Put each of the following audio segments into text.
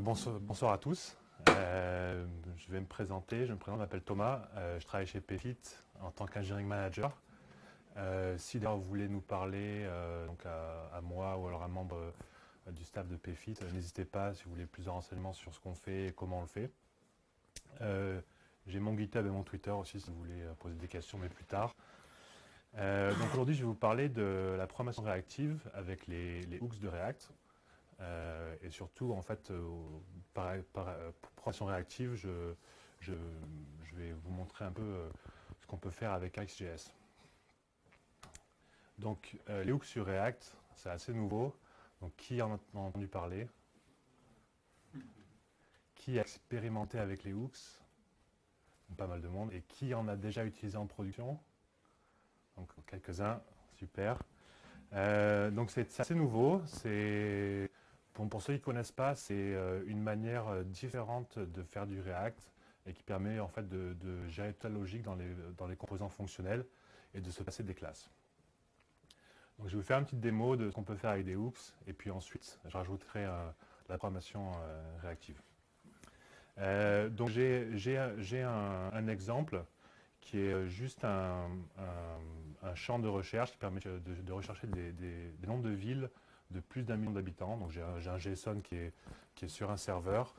Bonsoir à tous. Je vais me présenter. Je m'appelle Thomas. Je travaille chez PFIT en tant qu'engineering manager. Si d'ailleurs vous voulez nous parler donc à moi ou alors à un membre du staff de PFIT, n'hésitez pas si vous voulez plus de renseignements sur ce qu'on fait et comment on le fait. J'ai mon GitHub et mon Twitter aussi si vous voulez poser des questions, mais plus tard. Donc aujourd'hui, je vais vous parler de la programmation réactive avec les hooks de React. Et surtout, en fait, pour programmation réactive, je vais vous montrer un peu ce qu'on peut faire avec AXJS. Donc, les hooks sur React, c'est assez nouveau. Donc, qui en a entendu parler? Qui a expérimenté avec les hooks? Pas mal de monde. Et qui en a déjà utilisé en production? Donc, quelques-uns, super. Donc, c'est assez nouveau. Pour ceux qui ne connaissent pas, c'est une manière différente de faire du React et qui permet en fait de gérer toute la logique dans les composants fonctionnels et de se passer des classes. Donc, je vais vous faire une petite démo de ce qu'on peut faire avec des hooks et puis ensuite, je rajouterai la programmation réactive. Donc, j'ai un exemple qui est juste un champ de recherche qui permet de rechercher des noms de villes de plus d'1 million d'habitants. Donc j'ai un JSON qui est sur un serveur.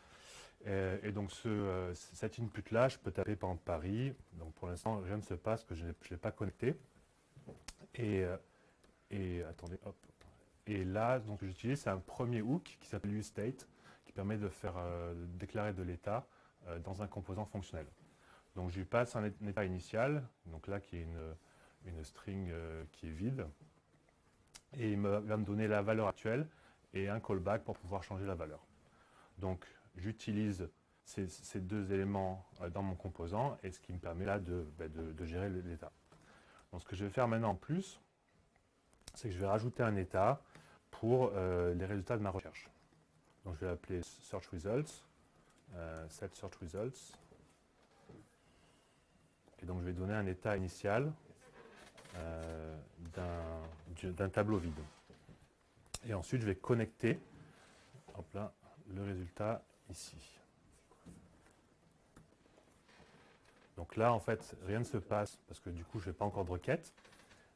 Et donc cet input-là, je peux taper par exemple Paris. Donc pour l'instant, rien ne se passe parce que je ne l'ai pas connecté. Et attendez, hop. Et là, donc j'utilise c'est un premier hook qui s'appelle useState, qui permet de faire déclarer de l'état dans un composant fonctionnel. Donc je lui passe un état initial, donc là qui est une string qui est vide. Et il va me donner la valeur actuelle et un callback pour pouvoir changer la valeur. Donc j'utilise ces deux éléments dans mon composant et ce qui me permet là de gérer l'état. Donc ce que je vais faire maintenant en plus, c'est que je vais rajouter un état pour les résultats de ma recherche. Donc je vais l'appeler search results, set search results. Et donc je vais donner un état initial d'un tableau vide. Et ensuite, je vais connecter hop là, le résultat ici. Donc là, en fait, rien ne se passe parce que du coup, je n'ai pas encore de requête.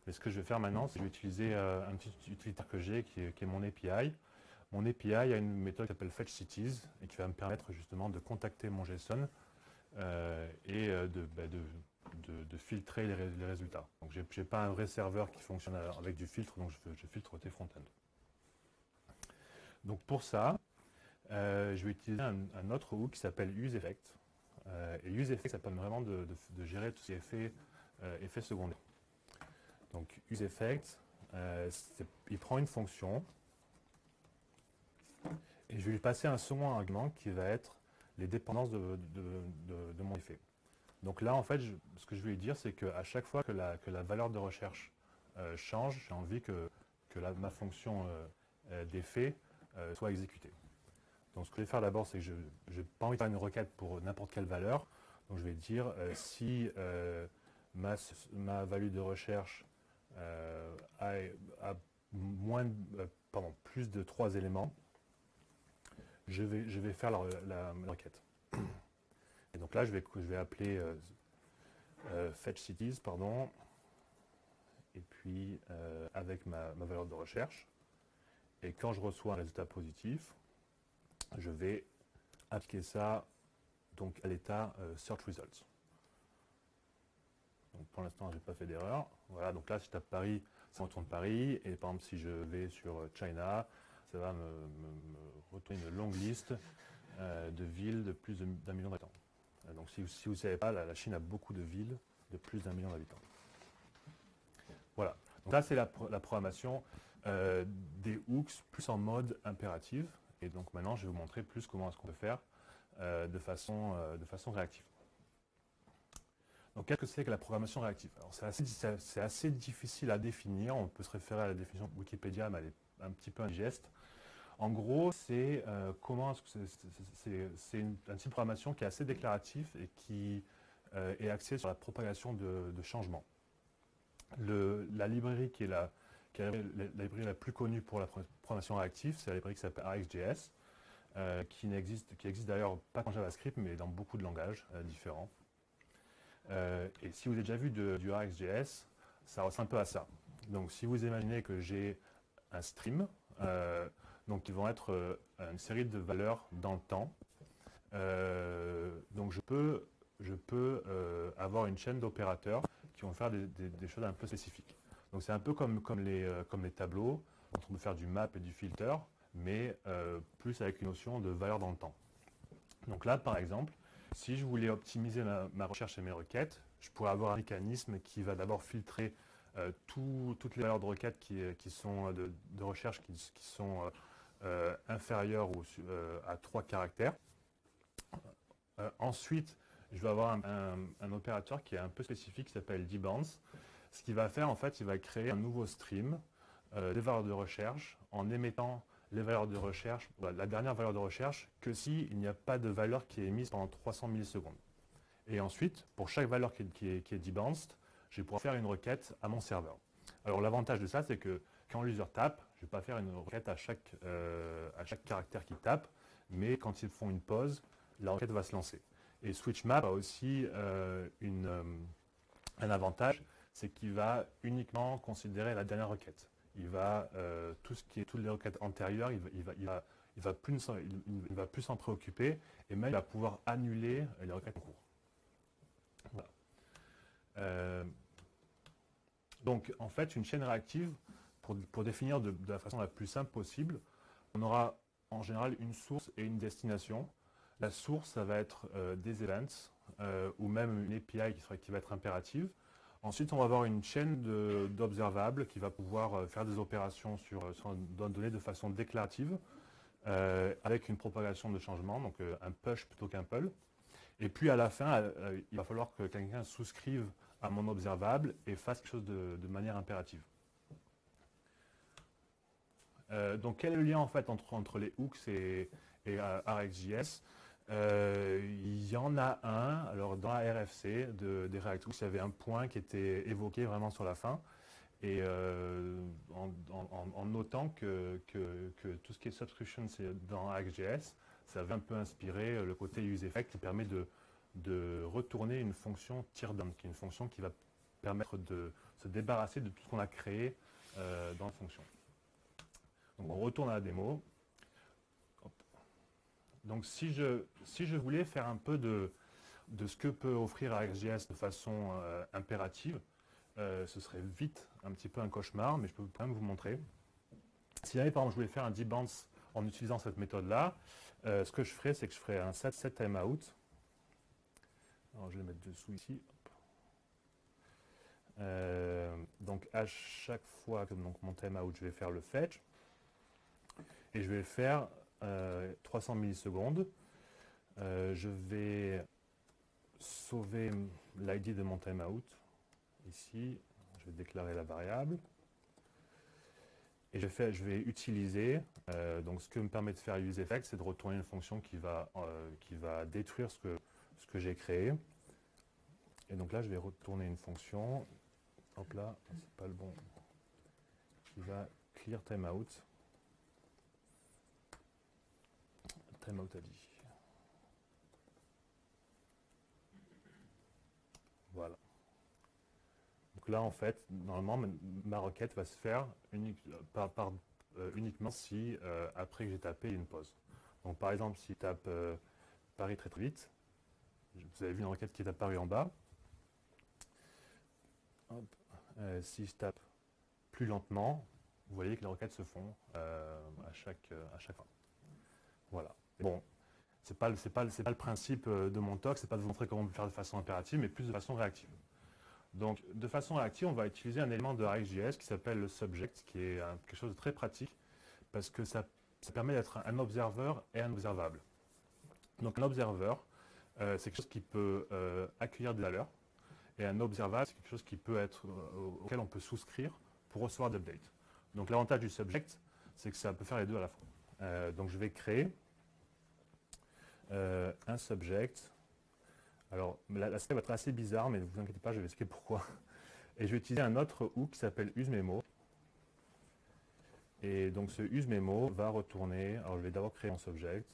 Mais ce que je vais faire maintenant, c'est que je vais utiliser un petit utilitaire que j'ai qui est mon API. Mon API a une méthode qui s'appelle fetchCities et qui va me permettre justement de contacter mon JSON et de filtrer les résultats. Donc je n'ai pas un vrai serveur qui fonctionne avec du filtre, donc je filtre tes front-end. Donc pour ça, je vais utiliser un autre hook qui s'appelle useEffect. Et useEffect, ça permet vraiment de gérer tous ces effets secondaires. Donc useEffect, il prend une fonction et je vais lui passer un second argument qui va être les dépendances de mon effet. Donc là, en fait, ce que je vais lui dire, c'est qu'à chaque fois que la valeur de recherche change, j'ai envie que ma fonction d'effet soit exécutée. Donc ce que je vais faire d'abord, c'est que je n'ai pas envie de faire une requête pour n'importe quelle valeur. Donc je vais dire si ma value de recherche a plus de 3 éléments, je vais faire la requête. Et donc là, je vais appeler fetchCities, pardon, et puis avec ma valeur de recherche. Et quand je reçois un résultat positif, je vais appliquer ça donc, à l'état search results. Donc pour l'instant, je n'ai pas fait d'erreur. Voilà, donc là, si je tape Paris, ça me retourne Paris. Et par exemple, si je vais sur China, ça va me retourner une longue liste de villes de plus d'1 million d'habitants. Donc si vous ne savez pas, la Chine a beaucoup de villes de plus d'1 million d'habitants. Voilà. Donc là, c'est la programmation des hooks plus en mode impérative. Et donc maintenant, je vais vous montrer plus comment est-ce qu'on peut faire de façon réactive. Donc qu'est-ce que c'est que la programmation réactive? Alors c'est assez difficile à définir. On peut se référer à la définition de Wikipédia, mais elle est un petit peu indigeste. En gros, c'est un type de programmation qui est assez déclaratif et qui est axé sur la propagation de changements. La librairie qui est la librairie la plus connue pour la programmation réactive, c'est la librairie qui s'appelle AXJS. qui existe d'ailleurs pas qu'en JavaScript, mais dans beaucoup de langages différents. Et si vous avez déjà vu du RxJS, ça ressemble un peu à ça. Donc si vous imaginez que j'ai un stream, donc ils vont être une série de valeurs dans le temps. Donc je peux avoir une chaîne d'opérateurs qui vont faire des choses un peu spécifiques. Donc c'est un peu comme les tableaux, on peut faire du map et du filter, mais plus avec une notion de valeur dans le temps. Donc là, par exemple, si je voulais optimiser ma recherche et mes requêtes, je pourrais avoir un mécanisme qui va d'abord filtrer toutes les valeurs de requêtes qui sont de recherche qui sont inférieures à 3 caractères. Ensuite, je vais avoir un opérateur qui est un peu spécifique qui s'appelle dbounce. Ce qu'il va faire, en fait, il va créer un nouveau stream des valeurs de recherche en émettant les valeurs de recherche, la dernière valeur de recherche, que s'il n'y a pas de valeur qui est émise pendant 300 millisecondes. Et ensuite, pour chaque valeur qui est debounced, je vais pouvoir faire une requête à mon serveur. Alors l'avantage de ça, c'est que quand l'user tape, je ne vais pas faire une requête à chaque caractère qu'il tape, mais quand ils font une pause, la requête va se lancer. Et SwitchMap a aussi un avantage, c'est qu'il va uniquement considérer la dernière requête. Il va toutes les requêtes antérieures, il va plus s'en préoccuper et même il va pouvoir annuler les requêtes en cours. Voilà. Donc en fait, une chaîne réactive, pour définir de la façon la plus simple possible, on aura en général une source et une destination. La source, ça va être des events ou même une API qui va être impérative. Ensuite, on va avoir une chaîne d'observables qui va pouvoir faire des opérations sur données de façon déclarative avec une propagation de changement, donc un push plutôt qu'un pull. Et puis à la fin, il va falloir que quelqu'un souscrive à mon observable et fasse quelque chose de manière impérative. Donc quel est le lien en fait entre les hooks et RxJS? Il y en a un, alors dans la RFC des React Hooks, il y avait un point qui était évoqué vraiment sur la fin, et en notant que tout ce qui est subscription dans RxJS, ça avait un peu inspiré le côté useEffect qui permet de retourner une fonction teardown, qui est une fonction qui va permettre de se débarrasser de tout ce qu'on a créé dans la fonction. Donc on retourne à la démo. Donc si je voulais faire un peu de ce que peut offrir RxJS de façon impérative, ce serait vite un petit peu un cauchemar, mais je peux quand même vous montrer. Si jamais par exemple je voulais faire un debounce en utilisant cette méthode-là, ce que je ferais, c'est que je ferais un set timeout. Alors je vais le mettre dessous ici. Donc à chaque fois que mon timeout, je vais faire le fetch. Et je vais faire 300 millisecondes. Je vais sauver l'ID de mon timeout. Ici, je vais déclarer la variable. Et je vais utiliser, donc ce que me permet de faire useEffect, c'est de retourner une fonction qui va détruire ce que j'ai créé. Et donc là, je vais retourner une fonction. Hop là, c'est pas le bon. Qui va clear timeout. Timeout ID. Voilà. Donc là, en fait, normalement, ma requête va se faire uniquement si, après que j'ai tapé, il y a une pause. Donc par exemple, si je tape Paris très très vite, vous avez vu une requête qui est apparue en bas. Hop. Si je tape plus lentement, vous voyez que les requêtes se font à chaque fois. Voilà. Bon, c'est pas le principe de mon talk, c'est pas de vous montrer comment on peut faire de façon impérative, mais plus de façon réactive. Donc, de façon réactive, on va utiliser un élément de RxJS qui s'appelle le subject, qui est quelque chose de très pratique, parce que ça permet d'être un observeur et un observable. Donc, un observeur, c'est quelque chose qui peut accueillir des valeurs, et un observable, c'est quelque chose qui peut être, auquel on peut souscrire pour recevoir d'updates. Donc, l'avantage du subject, c'est que ça peut faire les deux à la fois. Donc, je vais créer un subject. Alors, la step va être assez bizarre, mais ne vous inquiétez pas, je vais expliquer pourquoi. Et je vais utiliser un autre hook qui s'appelle useMemo. Et donc, ce useMemo va retourner. Alors, je vais d'abord créer mon subject.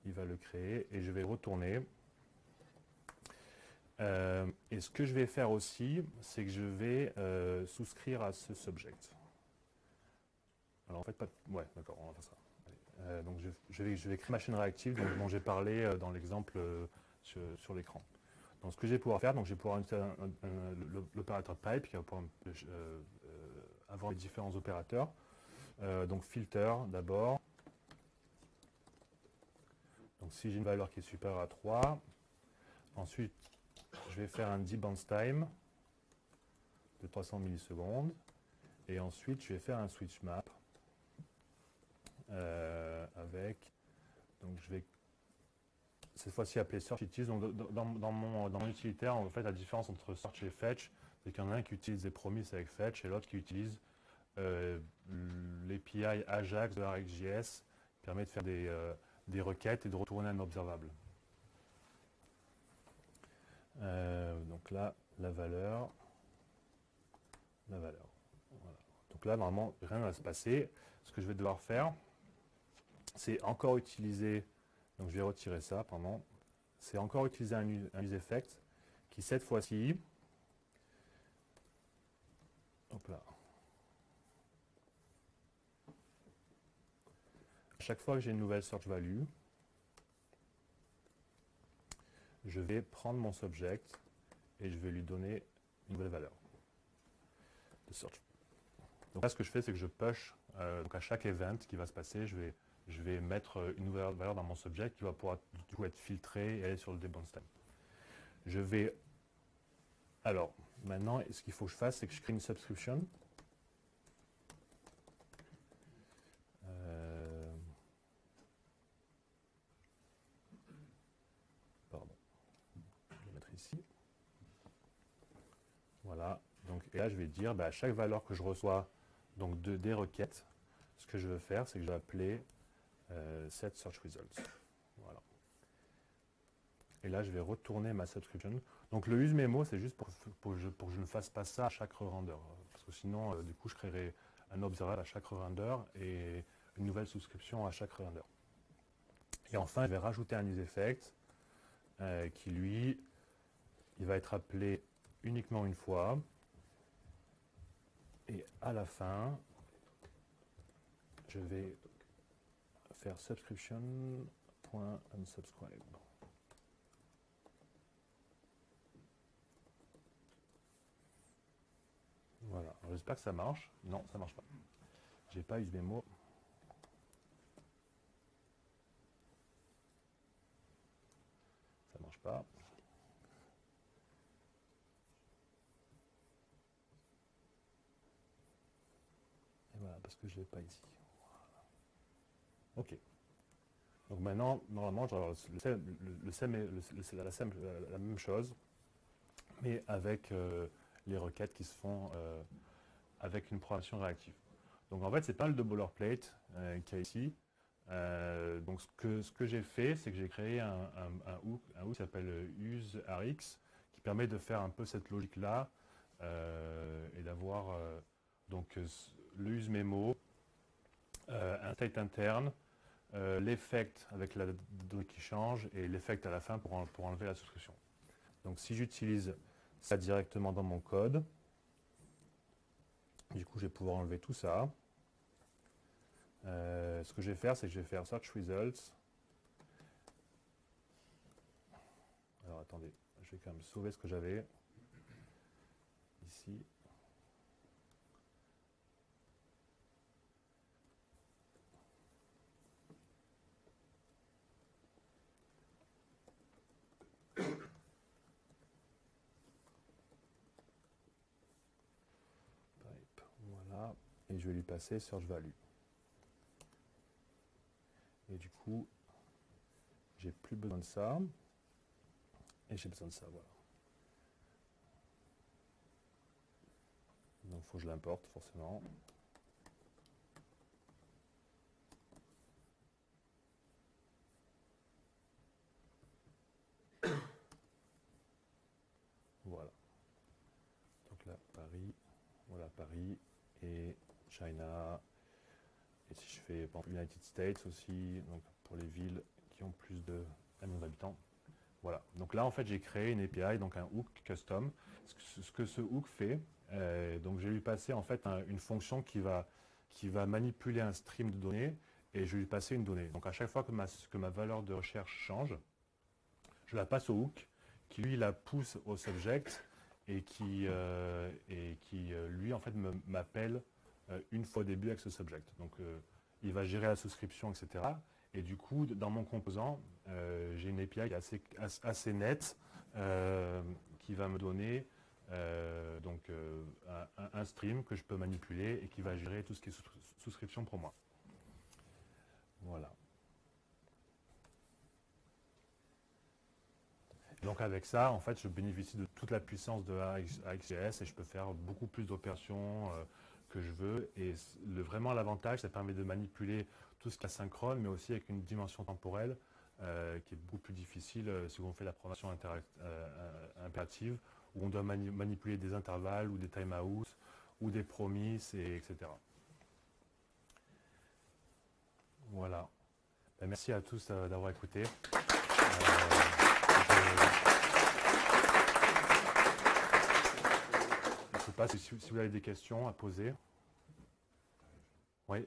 il va le créer et je vais retourner. Et ce que je vais faire aussi, c'est que je vais souscrire à ce subject. Alors en fait, pas... Ouais, d'accord, on va faire ça. Donc je vais créer ma chaîne réactive dont j'ai parlé dans l'exemple sur l'écran. Donc ce que je vais pouvoir faire, donc je vais pouvoir utiliser l'opérateur pipe qui va pouvoir avoir les différents opérateurs. Donc filter d'abord. Donc si j'ai une valeur qui est supérieure à 3, ensuite je vais faire un debounce time de 300 millisecondes. Et ensuite je vais faire un switch map avec, donc je vais cette fois-ci appeler search utilise. Donc dans mon utilitaire, en fait la différence entre search et fetch, c'est qu'il y en a un qui utilise des promises avec fetch et l'autre qui utilise l'API Ajax de RxJS qui permet de faire des requêtes et de retourner un observable. Donc là, la valeur. Voilà. Donc là, normalement, rien ne va se passer. Ce que je vais devoir faire, c'est encore utiliser, donc je vais retirer ça, pardon, c'est encore utiliser un useEffect qui cette fois-ci, hop là, à chaque fois que j'ai une nouvelle search value, je vais prendre mon subject et je vais lui donner une nouvelle valeur de search. Donc là, ce que je fais, c'est que je push, donc à chaque event qui va se passer, je vais mettre une nouvelle valeur dans mon subject qui va pouvoir du coup être filtrée et aller sur le debounce time. Je vais... Alors, maintenant, ce qu'il faut que je fasse, c'est que je crée une subscription. Pardon. Je vais le mettre ici. Voilà. Donc, et là, je vais dire, à chaque valeur que je reçois donc des requêtes, ce que je veux faire, c'est que je vais appeler set search results. Voilà. Et là, je vais retourner ma subscription. Donc le use memo, c'est juste pour que je ne fasse pas ça à chaque re-render. Parce que sinon, du coup, je créerai un observable à chaque re-render et une nouvelle souscription à chaque re-render. Et enfin, je vais rajouter un useEffect qui, lui, il va être appelé uniquement une fois. Et à la fin, je vais faire subscription.unsubscribe. Voilà, j'espère que ça marche. Non, ça marche pas. J'ai pas use memo. Ça marche pas. Et voilà, parce que je l'ai pas ici. Voilà. Ok. Donc maintenant, normalement, la même chose, mais avec les requêtes qui se font avec une programmation réactive. Donc en fait, c'est pas le de boilerplate qu'il y a ici. Donc ce que j'ai fait, c'est que j'ai créé un hook qui s'appelle useRx, qui permet de faire un peu cette logique-là et d'avoir donc le useMemo, un state interne, l'effect avec la donnée qui change et l'effect à la fin pour enlever la souscription. Donc si j'utilise ça directement dans mon code, du coup je vais pouvoir enlever tout ça. Ce que je vais faire, c'est que je vais faire search results. Alors attendez, je vais quand même sauver ce que j'avais ici. Voilà, et je vais lui passer search value. Et du coup, j'ai plus besoin de ça. Et j'ai besoin de ça, voilà. Donc il faut que je l'importe forcément. Voilà. Donc là, Paris, voilà Paris et China. Et si je fais par exemple United States aussi, donc pour les villes qui ont plus de 1 million d'habitants. Voilà. Donc là, en fait, j'ai créé une API, donc un hook custom. Ce que ce hook fait, donc je vais lui passer en fait une fonction qui va manipuler un stream de données et je vais lui passer une donnée. Donc à chaque fois que ma valeur de recherche change, je la passe au hook qui lui la pousse au subject et qui lui en fait m'appelle une fois au début avec ce subject. Donc il va gérer la souscription, etc. Et du coup, dans mon composant, j'ai une API qui est assez nette qui va me donner un stream que je peux manipuler et qui va gérer tout ce qui est souscription pour moi. Voilà. Donc avec ça, en fait, je bénéficie de toute la puissance de AXJS et je peux faire beaucoup plus d'opérations que je veux. Et vraiment l'avantage, ça permet de manipuler tout ce qui est asynchrone, mais aussi avec une dimension temporelle qui est beaucoup plus difficile si on fait la programmation impérative, où on doit manipuler des intervalles ou des timeouts ou des promises, etc. Voilà. Ben, merci à tous d'avoir écouté. Je ne sais pas si vous avez des questions à poser. Oui.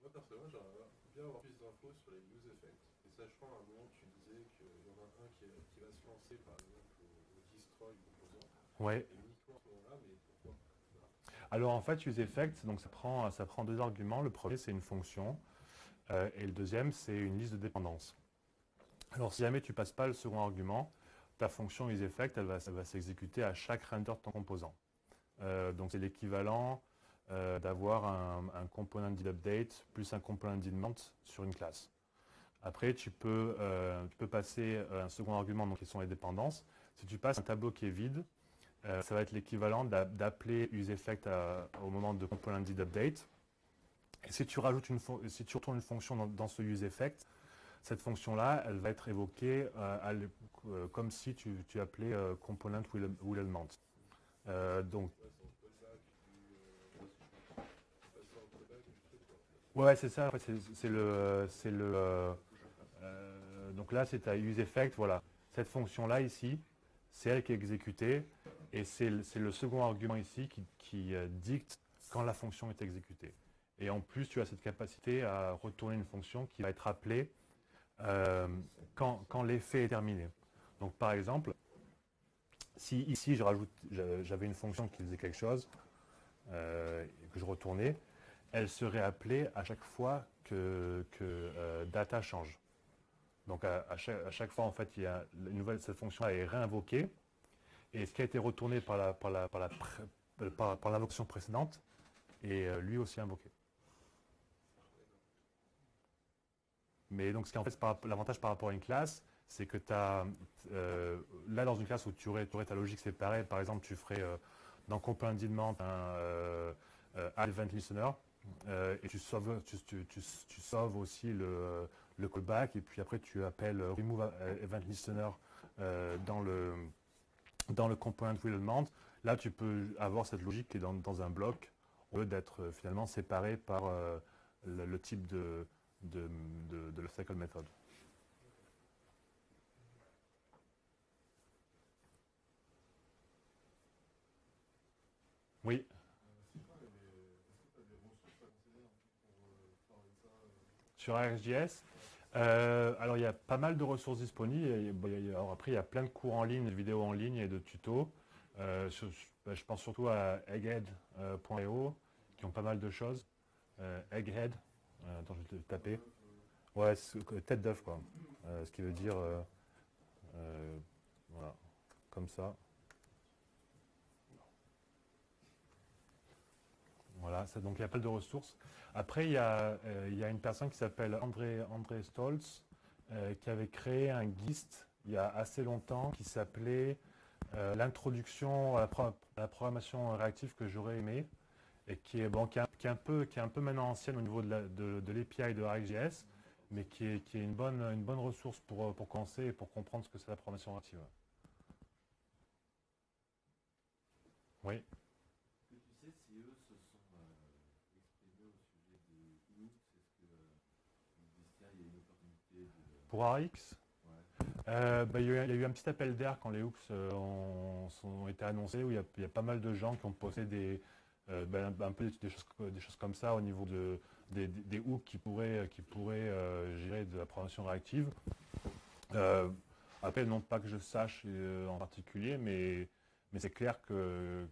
Moi, personnellement, j'aimerais bien avoir plus d'infos sur les use effects. Et sachant, à un moment, tu disais qu'il y en a un qui va se lancer, par exemple, au destroy composant. Ouais. Et uniquement à ce moment-là, mais pourquoi? Alors en fait, use effect, donc ça prend deux arguments. Le premier, c'est une fonction. Et le deuxième, c'est une liste de dépendances. Alors si jamais tu ne passes pas le second argument, ta fonction useEffect, elle va s'exécuter à chaque render de ton composant. Donc c'est l'équivalent d'avoir un component didUpdate plus un component didMount sur une classe. Après, tu peux passer un second argument, donc qui sont les dépendances. Si tu passes un tableau qui est vide, ça va être l'équivalent d'appeler useEffect au moment de component didUpdate. Et si tu retournes une fonction dans ce useEffect, cette fonction-là, elle va être évoquée comme si tu appelais component willMount. Donc, ouais, c'est ça. En fait, donc là, c'est ta useEffect. Voilà, cette fonction-là ici, c'est elle qui est exécutée, et c'est le second argument ici qui dicte quand la fonction est exécutée. Et en plus, tu as cette capacité à retourner une fonction qui va être appelée quand l'effet est terminé. Donc par exemple, si ici j'avais une fonction qui faisait quelque chose et que je retournais, elle serait appelée à chaque fois que data change. Donc à chaque fois, en fait, cette fonction est réinvoquée, et ce qui a été retourné par l'invocation précédente est lui aussi invoqué. Mais donc, l'avantage par rapport à une classe, c'est que tu as, là, dans une classe où tu aurais ta logique séparée, par exemple, tu ferais dans component didMount un add event listener, et tu sauves aussi le callback, et puis après, tu appelles remove event listener dans le component willMount. Là, tu peux avoir cette logique qui est dans un bloc, au lieu d'être finalement séparé par le type de la cycle method. Oui. Sur ArcGIS, alors il y a pas mal de ressources disponibles. Alors après, il y a plein de cours en ligne, de vidéos en ligne et de tutos. Je pense surtout à egghead.io qui ont pas mal de choses. Egghead, attends, je vais te taper. Ouais, tête d'œuf, quoi. Ce qui veut dire, voilà, comme ça. Voilà, donc il y a pas mal de ressources. Après, il y a une personne qui s'appelle André Stolz, qui avait créé un GIST il y a assez longtemps qui s'appelait l'introduction à la programmation réactive que j'aurais aimé, et qui est un peu maintenant ancienne au niveau de l'API de ArcGIS, mais qui est une bonne ressource pour commencer et pour comprendre ce que c'est la programmation réactive. Oui. Est-ce que tu sais si eux se sont exprimés au sujet de Linux? Est-ce qu'ils disent tiens, il y a une opportunité Pour ARX, Ouais. il y a eu un petit appel d'air quand les hooks ont été annoncés, où il y a pas mal de gens qui ont posé un peu des choses comme ça au niveau des hooks qui pourraient gérer de la programmation réactive. Euh, Après, non pas que je sache en particulier, mais c'est clair que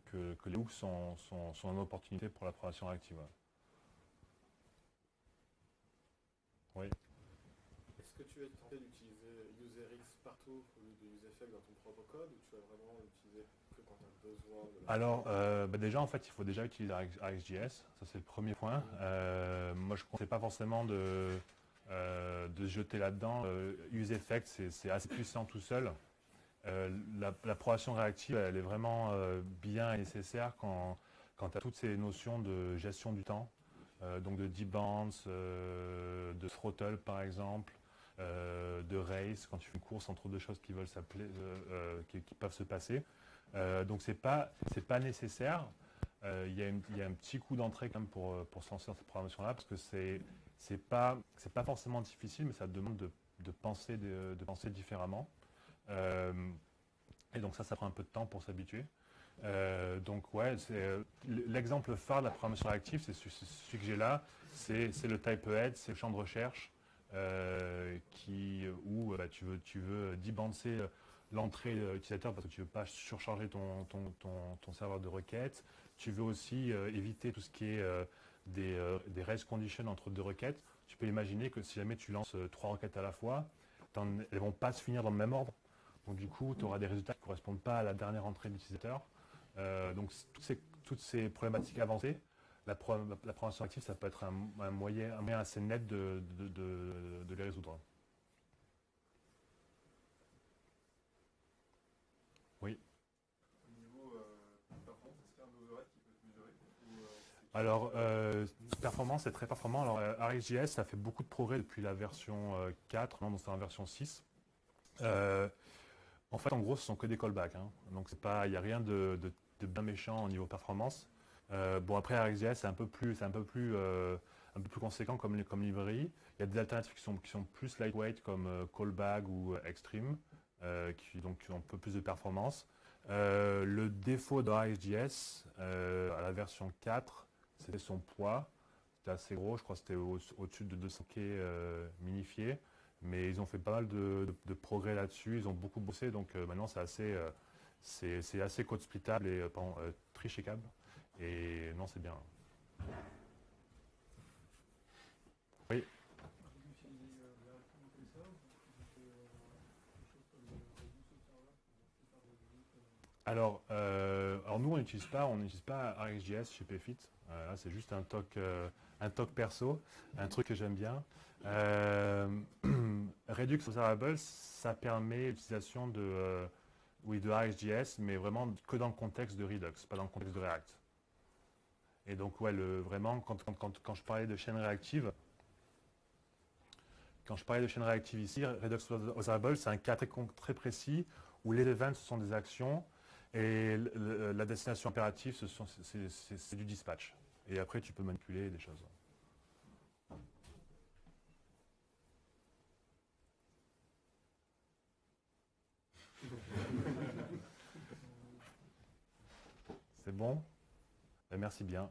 les hooks sont une opportunité pour la programmation réactive. Oui. Est-ce que tu es tenté d'utiliser UserX partout au lieu de UseEffect dans ton propre code ou tu vas vraiment l'utiliser que quand tu as besoin de la Alors, déjà, en fait, il faut déjà utiliser ArcGIS. Ça, c'est le premier point. Moi, je ne conseille pas forcément de se jeter là-dedans. UseEffect, c'est assez puissant tout seul. La progression réactive, elle est vraiment bien et nécessaire quand tu as toutes ces notions de gestion du temps, donc de debounce, de throttle par exemple, de race, quand tu fais une course entre deux choses qui veulent s'appeler, qui peuvent se passer. Donc c'est pas nécessaire. Il y a un petit coup d'entrée quand même pour se lancer dans cette programmation-là, parce que c'est pas forcément difficile, mais ça demande de penser différemment. Euh, et donc ça prend un peu de temps pour s'habituer. Donc ouais, l'exemple phare de la programmation réactive, c'est celui que j'ai là, c'est le typeahead, c'est le champ de recherche où tu veux debancer l'entrée utilisateur parce que tu ne veux pas surcharger ton serveur de requêtes. Tu veux aussi éviter tout ce qui est des race conditions entre deux requêtes. Tu peux imaginer que si jamais tu lances trois requêtes à la fois, elles ne vont pas se finir dans le même ordre. Donc du coup, tu auras des résultats qui ne correspondent pas à la dernière entrée de l'utilisateur. Donc toutes ces problématiques avancées, la programmation active, ça peut être un moyen assez net de les résoudre. Oui. Au niveau performance, est-ce qu'il y a un overhead qui peut être mesuré Alors, performance, c'est très performant. Alors, ArcGIS, ça fait beaucoup de progrès depuis la version 4, non, donc c'est en version 6. En fait, en gros, ce sont que des callbacks. Hein. Donc, il n'y a rien de bien méchant au niveau performance. Bon, après, ArcGIS, c'est un peu plus conséquent comme librairie. Il y a des alternatives qui sont plus lightweight comme callback ou extreme, qui ont un peu plus de performance. Le défaut de ArcGIS à la version 4, c'était son poids. C'était assez gros, je crois que c'était au-dessus de 200 K minifié. Mais ils ont fait pas mal de progrès là-dessus, ils ont beaucoup bossé, donc maintenant c'est assez code splittable et tri-checkable. Et non, c'est bien. Oui. Alors nous, on n'utilise pas ArcGIS chez PFIT. Là, c'est juste un talk perso, un truc que j'aime bien. Redux Observable, ça permet l'utilisation de ArcGIS, mais vraiment que dans le contexte de Redux, pas dans le contexte de React. Et donc, ouais, vraiment, quand je parlais de chaîne réactive, ici, Redux Observable, c'est un cas très précis où les events, ce sont des actions et la destination impérative, c'est du dispatch. Et après, tu peux manipuler des choses. C'est bon? Ben, merci bien.